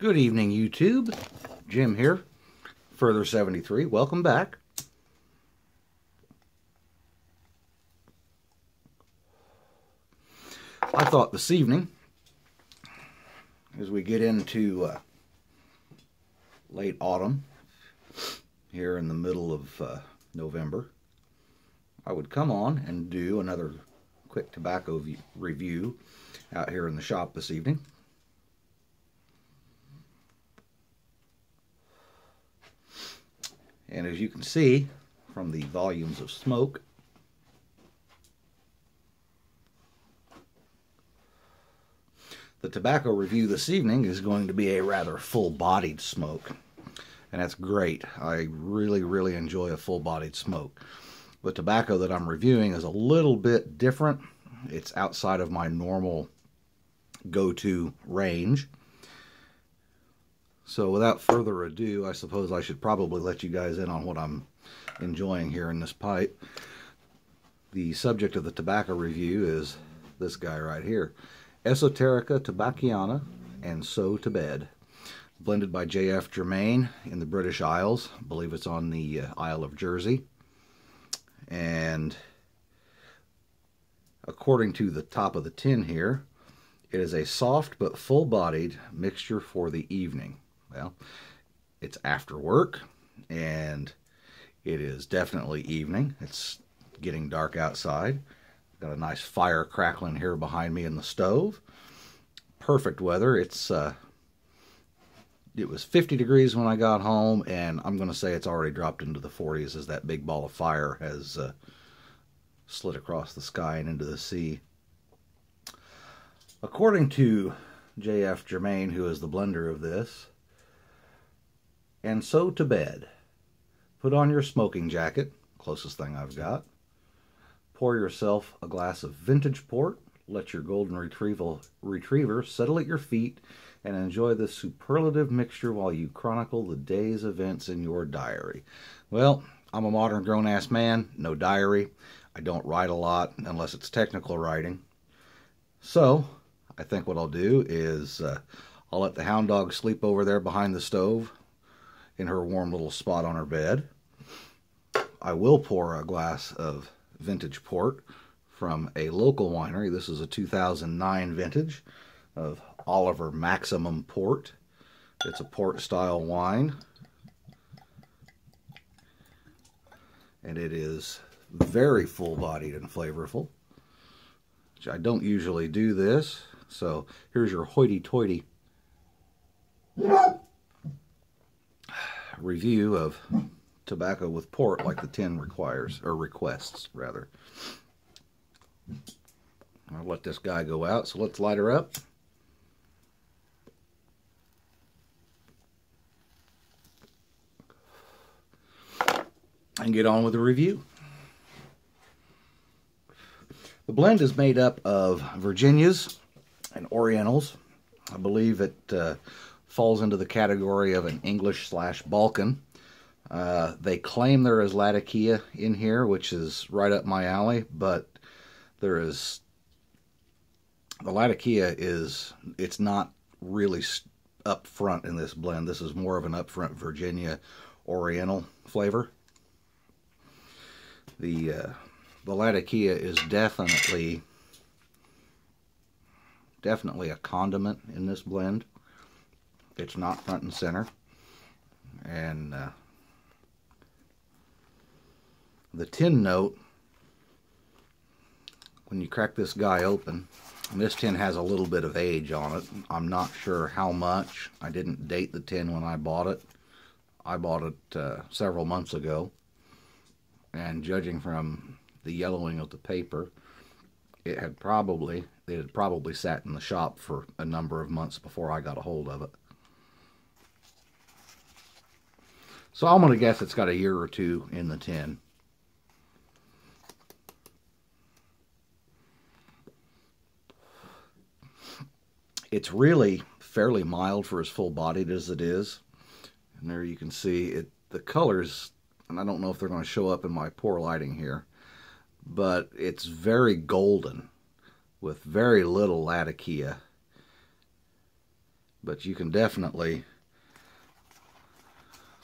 Good evening, YouTube. Jim here, Further 73. Welcome back. I thought this evening, as we get into late autumn, here in the middle of November, I would come on and do another quick tobacco review out here in the shop this evening. And as you can see from the volumes of smoke, the tobacco review this evening is going to be a rather full-bodied smoke. And that's great. I really enjoy a full-bodied smoke. The tobacco that I'm reviewing is a little bit different. It's outside of my normal go-to range. So without further ado, I suppose I should probably let you guys in on what I'm enjoying here in this pipe. The subject of the tobacco review is this guy right here. Esoterica Tabacchiana and So to Bed. Blended by J.F. Germain in the British Isles. I believe it's on the Isle of Jersey. And according to the top of the tin here, it is a soft but full-bodied mixture for the evening. Well, it's after work, and it is definitely evening. It's getting dark outside. Got a nice fire crackling here behind me in the stove. Perfect weather. It was 50 degrees when I got home, and I'm going to say it's already dropped into the 40s as that big ball of fire has slid across the sky and into the sea. According to J.F. Germain, who is the blender of this, and so to bed. Put on your smoking jacket, closest thing I've got. Pour yourself a glass of vintage port. Let your golden retriever settle at your feet and enjoy this superlative mixture while you chronicle the day's events in your diary. Well, I'm a modern grown-ass man, no diary. I don't write a lot unless it's technical writing. So, I think what I'll do is I'll let the hound dog sleep over there behind the stove in her warm little spot on her bed. I will pour a glass of vintage port from a local winery. This is a 2009 vintage of Oliver Maximum Port. It's a port-style wine. And it is very full-bodied and flavorful. Which I don't usually do this. So here's your hoity-toity review of tobacco with port like the tin requires, or requests rather. I'll let this guy go out, so let's light her up. And get on with the review. The blend is made up of Virginias and Orientals. I believe it falls into the category of an English/Balkan. They claim there is Latakia in here, which is right up my alley, but there is... The Latakia it's not really up front in this blend. This is more of an upfront Virginia Oriental flavor. The Latakia is definitely a condiment in this blend. It's not front and center. And the tin note, when you crack this guy open, and this tin has a little bit of age on it. I'm not sure how much. I didn't date the tin when I bought it. I bought it several months ago. And judging from the yellowing of the paper, it had probably sat in the shop for a number of months before I got a hold of it. So I'm going to guess it's got a year or two in the tin. It's really fairly mild for as full-bodied as it is. And there you can see the colors, and I don't know if they're going to show up in my poor lighting here, but it's very golden with very little Latakia but you can definitely,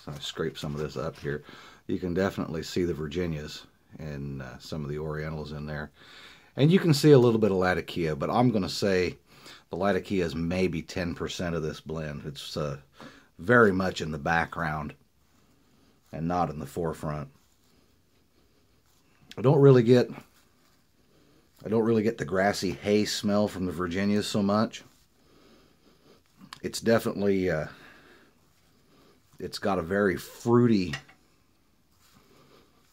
so I scrape some of this up here, you can definitely see the Virginias and some of the Orientals in there. And you can see a little bit of Latakia, but I'm going to say the Latakia is maybe 10% of this blend. It's very much in the background and not in the forefront. I don't really get the grassy hay smell from the Virginias so much. It's definitely it's got a very fruity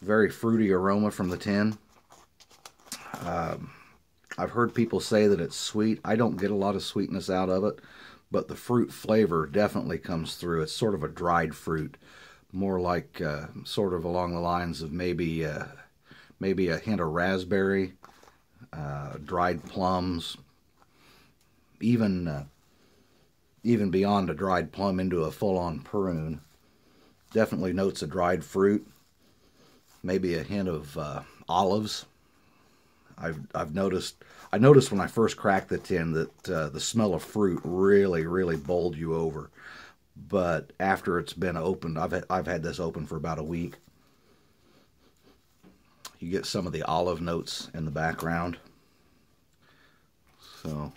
aroma from the tin. I've heard people say that it's sweet. I don't get a lot of sweetness out of it, but the fruit flavor definitely comes through. It's sort of a dried fruit, more like sort of along the lines of maybe a hint of raspberry, dried plums, even beyond a dried plum into a full-on prune. Definitely notes of dried fruit, maybe a hint of olives. I noticed when I first cracked the tin that the smell of fruit really bowled you over. But after it's been opened, I've had this open for about a week. You get some of the olive notes in the background. So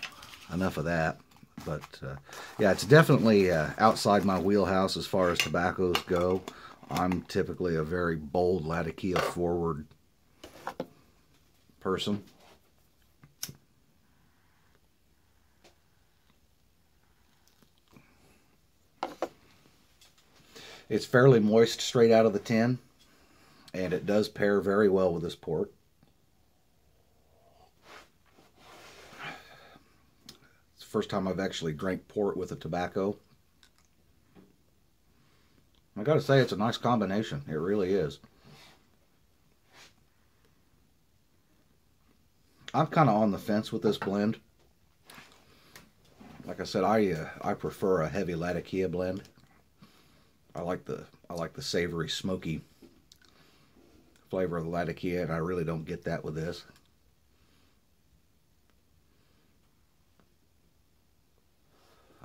enough of that. But yeah, it's definitely outside my wheelhouse as far as tobaccos go. I'm typically a very bold Latakia forward person. It's fairly moist straight out of the tin, and it does pair very well with this port. It's the first time I've actually drank port with a tobacco. I gotta say, it's a nice combination. It really is. I'm kind of on the fence with this blend. Like I said, I prefer a heavy Latakia blend. I like the savory, smoky flavor of the Latakia, and I really don't get that with this.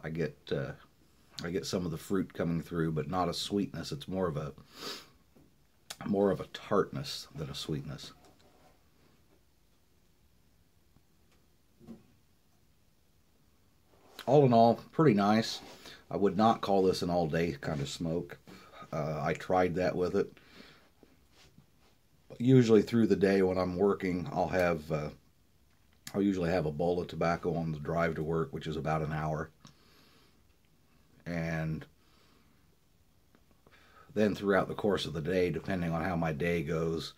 I get some of the fruit coming through, but not a sweetness. It's more of a tartness than a sweetness. All in all, pretty nice. I would not call this an all-day kind of smoke. I tried that with it. Usually through the day when I'm working, I'll usually have a bowl of tobacco on the drive to work, which is about an hour. And then throughout the course of the day, depending on how my day goes,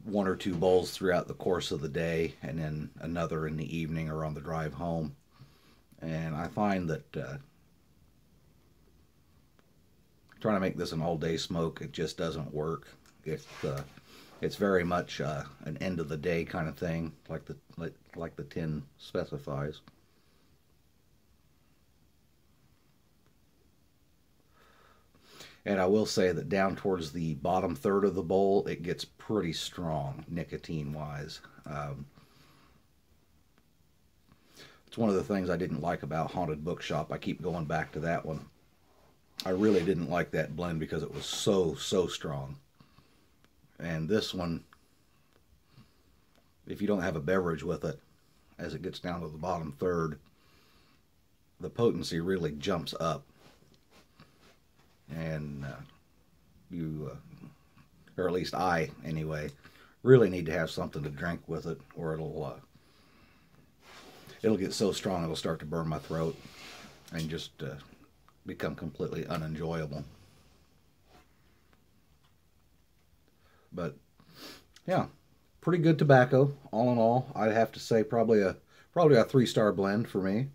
1 or 2 bowls throughout the course of the day, and then another in the evening or on the drive home. And I find that trying to make this an all-day smoke, it just doesn't work. It's very much an end-of-the-day kind of thing, like the tin specifies. And I will say that down towards the bottom third of the bowl, it gets pretty strong nicotine-wise. It's one of the things I didn't like about Haunted Bookshop. I keep going back to that one. I really didn't like that blend because it was so strong. And this one, if you don't have a beverage with it, as it gets down to the bottom third, the potency really jumps up. And you, or at least I anyway, really need to have something to drink with it, or it'll get so strong it'll start to burn my throat and just become completely unenjoyable. But yeah, pretty good tobacco all in all. I'd have to say probably a 3-star blend for me.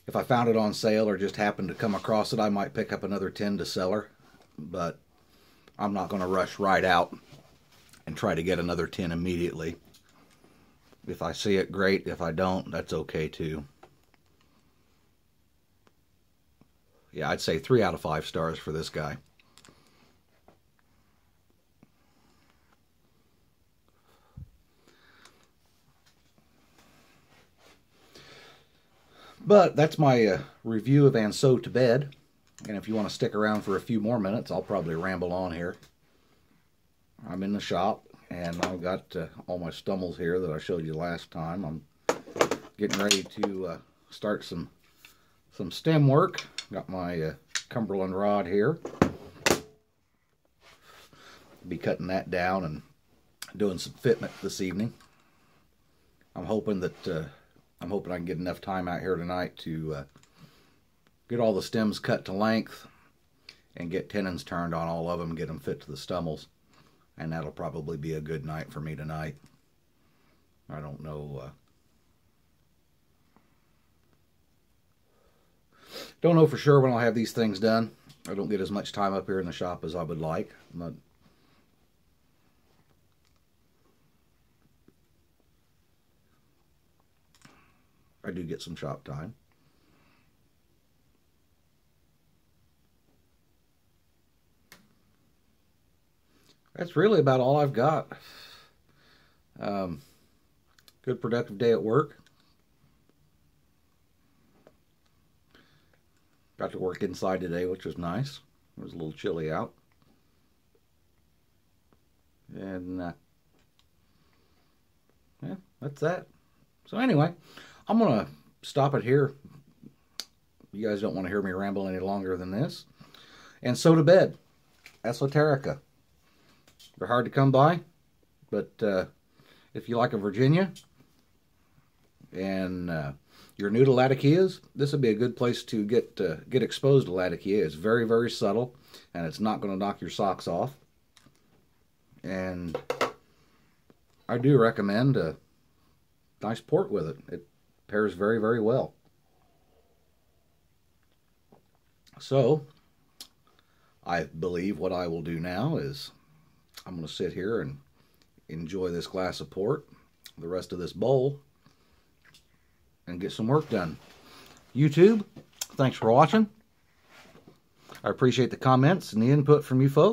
If I found it on sale or just happened to come across it, I might pick up another tin to cellar, but I'm not going to rush right out and try to get another tin immediately. If I see it, great. If I don't, that's okay too. Yeah, I'd say 3 out of 5 stars for this guy. But that's my review of And So to Bed. And if you want to stick around for a few more minutes, I'll probably ramble on here. I'm in the shop, and I've got all my stummels here that I showed you last time. I'm getting ready to start some stem work. Got my Cumberland rod here. Be cutting that down and doing some fitment this evening. I'm hoping I can get enough time out here tonight to get all the stems cut to length and get tenons turned on all of them, get them fit to the stummels, and that'll probably be a good night for me tonight. I don't know. Don't know for sure when I'll have these things done. I don't get as much time up here in the shop as I would like. I do get some shop time. That's really about all I've got. Good productive day at work. Got to work inside today, which was nice. It was a little chilly out. And yeah, that's that. So anyway, I'm going to stop it here. You guys don't want to hear me ramble any longer than this. And So to Bed. Esoterica. They're hard to come by, but if you like a Virginia and you're new to Latakias, this would be a good place to get exposed to Latakia. It's very, very subtle, and it's not going to knock your socks off. And I do recommend a nice port with it. It pairs very, very well. So, I believe what I will do now is I'm going to sit here and enjoy this glass of port, the rest of this bowl, and get some work done. YouTube, thanks for watching. I appreciate the comments and the input from you folks.